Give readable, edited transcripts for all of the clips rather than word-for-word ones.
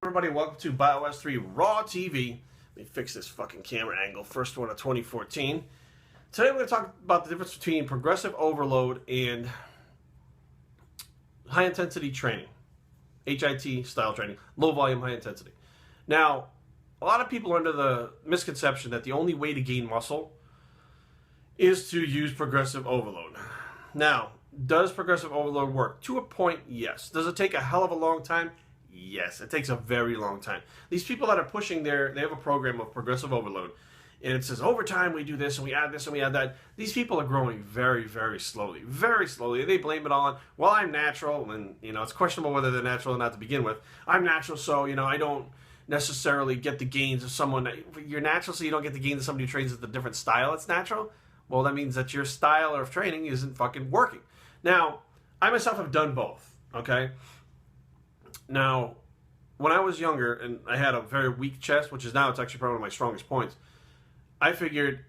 Everybody, welcome to Bios3 Raw TV. Let me fix this fucking camera angle. First one of 2014. Today we're going to talk about the difference between progressive overload and high intensity training. HIT style training. Low volume, high intensity. Now, a lot of people are under the misconception that the only way to gain muscle is to use progressive overload. Now, does progressive overload work? To a point, yes. Does it take a hell of a long time? Yes, it takes a very long time. These people that are pushing they have a program of progressive overload, and it says over time we do this and we add this and we add that. These people are growing very, very slowly, very slowly. They blame it on, well, I'm natural, and it's questionable whether they're natural or not to begin with. I'm natural, so I don't necessarily get the gains of someone. You're natural, so you don't get the gains of somebody who trains with a different style. It's natural. Well, that means that your style of training isn't fucking working. Now, I myself have done both. Okay. Now, when I was younger and I had a very weak chest, which is now it's actually probably one of my strongest points, I figured,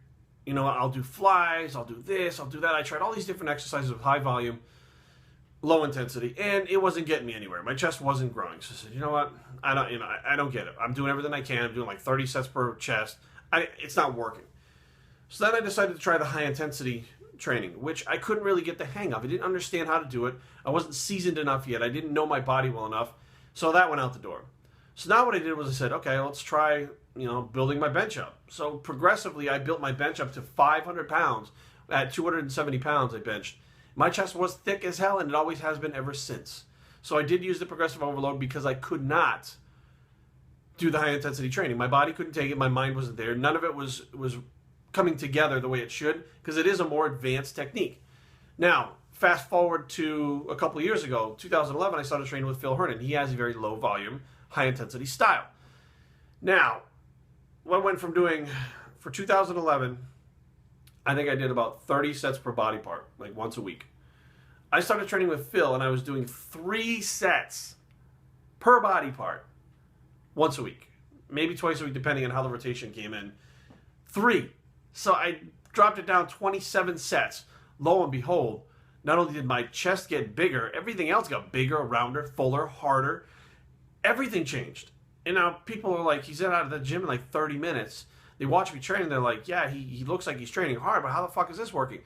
I'll do flies, I'll do this, I'll do that. I tried all these different exercises with high volume, low intensity, and it wasn't getting me anywhere. My chest wasn't growing. So I said, you know what? I don't get it. I'm doing everything I can. I'm doing like 30 sets per chest. It's not working. So then I decided to try the high intensity training, which I couldn't really get the hang of. I didn't understand how to do it. I wasn't seasoned enough yet. I didn't know my body well enough. So that went out the door. So now what I did was I said, okay, let's try, building my bench up. So progressively, I built my bench up to 500 pounds. At 270 pounds, I benched. My chest was thick as hell, and it always has been ever since. So I did use the progressive overload because I could not do the high intensity training. My body couldn't take it. My mind wasn't there. None of it was coming together the way it should, because it is a more advanced technique. Now, fast forward to a couple of years ago, 2011, I started training with Phil Hernan. He has a very low volume, high intensity style. Now, what I went from doing for 2011, I think I did about 30 sets per body part, like once a week. I started training with Phil, and I was doing 3 sets per body part once a week, maybe twice a week, depending on how the rotation came in. 3. So I dropped it down 27 sets. Lo and behold, not only did my chest get bigger, everything else got bigger, rounder, fuller, harder. Everything changed. And now people are like, he's out of the gym in like 30 minutes. They watch me train, and they're like, yeah, he looks like he's training hard, but how the fuck is this working?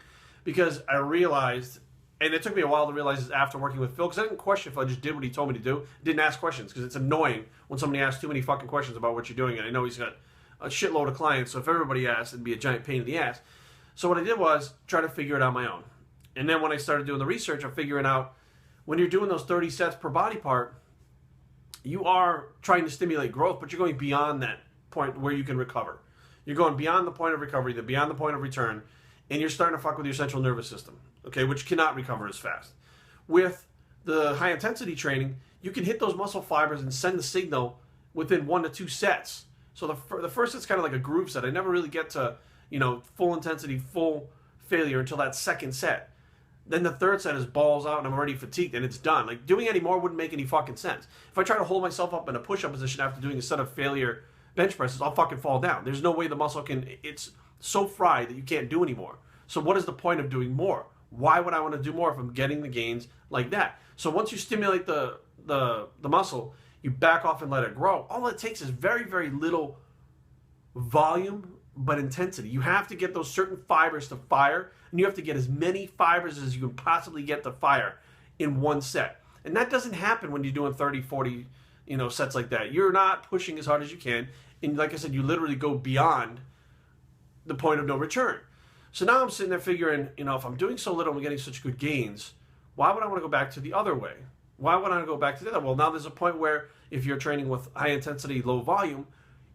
Because I realized, and it took me a while to realize this after working with Phil, because I didn't question Phil, I just did what he told me to do. Didn't ask questions, because it's annoying when somebody asks too many fucking questions about what you're doing, and I know he's got a shitload of clients, so if everybody asked, it'd be a giant pain in the ass. So what I did was try to figure it out on my own. And then when I started doing the research, I'm figuring out when you're doing those 30 sets per body part, you are trying to stimulate growth, but you're going beyond that point where you can recover. You're going beyond the point of recovery, beyond the point of return, and you're starting to fuck with your central nervous system, okay, which cannot recover as fast. With the high intensity training, you can hit those muscle fibers and send the signal within 1 to 2 sets. So the first set's kind of like a groove set. I never really get to, full intensity, full failure until that second set. Then the third set is balls out and I'm already fatigued and it's done. Like, doing any more wouldn't make any fucking sense. If I try to hold myself up in a push-up position after doing a set of failure bench presses, I'll fucking fall down. There's no way the muscle it's so fried that you can't do anymore. So what is the point of doing more? Why would I want to do more if I'm getting the gains like that? So once you stimulate the muscle, you back off and let it grow. All it takes is very, very little volume, but intensity. You have to get those certain fibers to fire, and you have to get as many fibers as you can possibly get to fire in one set. And that doesn't happen when you're doing 30, 40, sets like that. You're not pushing as hard as you can. And like I said, you literally go beyond the point of no return. So now I'm sitting there figuring, if I'm doing so little and I'm getting such good gains, why would I want to go back to the other way? Why would I go back to the other? Well, now there's a point where if you're training with high intensity, low volume,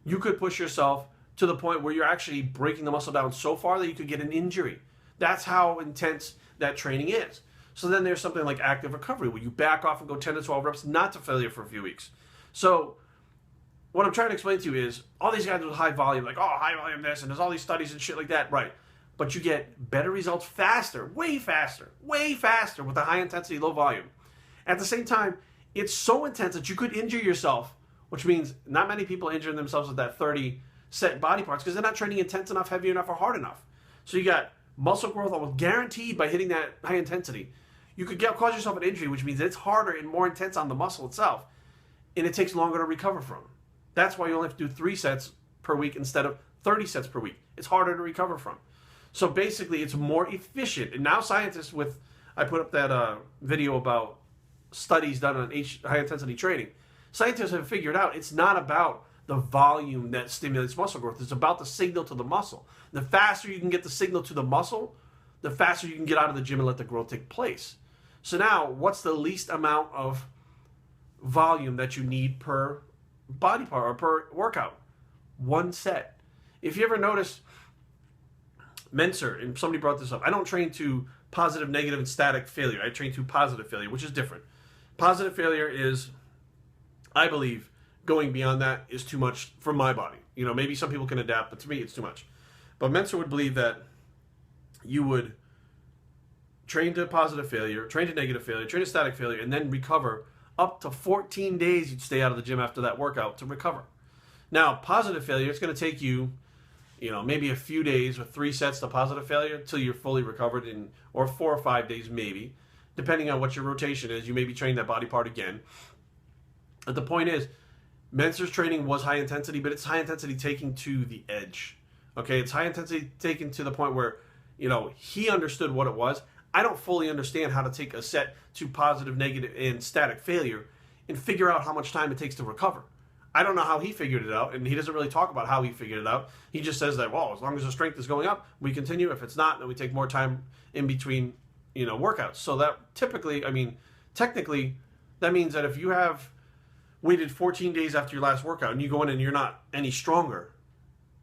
you could push yourself to the point where you're actually breaking the muscle down so far that you could get an injury. That's how intense that training is. So then there's something like active recovery, where you back off and go 10 to 12 reps, not to failure for a few weeks. So what I'm trying to explain to you is, all these guys with high volume, like, oh, high volume this, and there's all these studies and shit like that, right? But you get better results faster with the high intensity, low volume. At the same time, it's so intense that you could injure yourself, which means not many people injure themselves with that 30 set body parts because they're not training intense enough, heavy enough, or hard enough. So you got muscle growth almost guaranteed by hitting that high intensity. You could cause yourself an injury, which means it's harder and more intense on the muscle itself. and it takes longer to recover from. That's why you only have to do 3 sets per week instead of 30 sets per week. It's harder to recover from. So basically, it's more efficient. And now scientists I put up that video about studies done on high-intensity training. Scientists have figured out it's not about the volume that stimulates muscle growth. It's about the signal to the muscle. The faster you can get the signal to the muscle, the faster you can get out of the gym and let the growth take place. So now, what's the least amount of volume that you need per body part or per workout? 1 set. If you ever notice, Mentor, and somebody brought this up, I don't train to positive, negative, and static failure. I train to positive failure, which is different. Positive failure is, I believe, going beyond that is too much for my body. You know, maybe some people can adapt, but to me, it's too much. But Mentor would believe that you would train to positive failure, train to negative failure, train to static failure, and then recover. Up to 14 days you'd stay out of the gym after that workout to recover. Now, positive failure, it's going to take you, maybe a few days with 3 sets to positive failure until you're fully recovered, or 4 or 5 days maybe, depending on what your rotation is. You may be training that body part again. But the point is, Mentor's training was high intensity, but it's high intensity taking to the edge. Okay, it's high intensity taken to the point where, he understood what it was. I don't fully understand how to take a set to positive, negative, and static failure and figure out how much time it takes to recover. I don't know how he figured it out, and he doesn't really talk about how he figured it out. He just says that, well, as long as the strength is going up, we continue. If it's not, then we take more time in between, workouts. So that technically, that means that if you have waited 14 days after your last workout and you go in and you're not any stronger,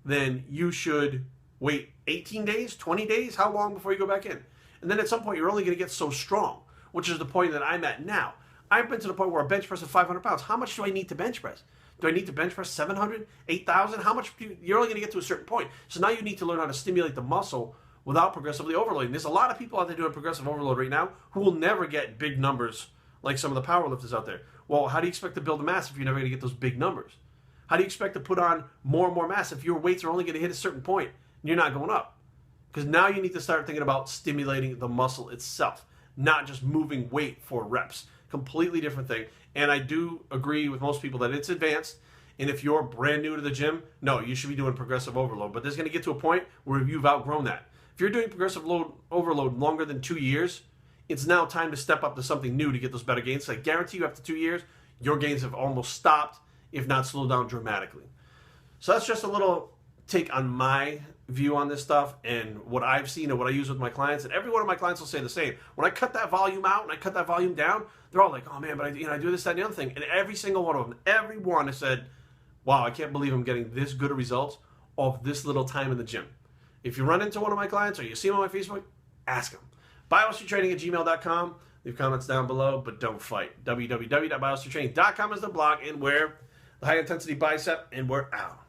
then you should wait 18 days, 20 days, how long before you go back in? And then at some point, you're only going to get so strong, which is the point that I'm at now. I've been to the point where I bench press at 500 pounds. How much do I need to bench press? Do I need to bench press 700, 8,000? How much? You're only going to get to a certain point. So now you need to learn how to stimulate the muscle without progressively overloading. There's a lot of people out there doing progressive overload right now who will never get big numbers like some of the powerlifters out there. Well, how do you expect to build a mass if you're never going to get those big numbers? How do you expect to put on more and more mass if your weights are only going to hit a certain point and you're not going up? Because now you need to start thinking about stimulating the muscle itself, not just moving weight for reps. Completely different thing. And I do agree with most people that it's advanced. And if you're brand new to the gym, no, you should be doing progressive overload. But there's going to get to a point where you've outgrown that. If you're doing progressive overload longer than 2 years, it's now time to step up to something new to get those better gains. So I guarantee you after 2 years, your gains have almost stopped, if not slowed down dramatically. So that's just a little take on my view on this stuff and what I've seen and what I use with my clients. And every one of my clients will say the same. When I cut that volume out and I cut that volume down, they're all like, oh man, but I do this, that, and the other thing. And every single one of them, every one has said, wow, I can't believe I'm getting this good of results off this little time in the gym. If you run into one of my clients or you see them on my Facebook, ask them. Bios3training@gmail.com. Leave comments down below, but don't fight. www.bios3training.com is the blog, and we're the high intensity bicep, and we're out.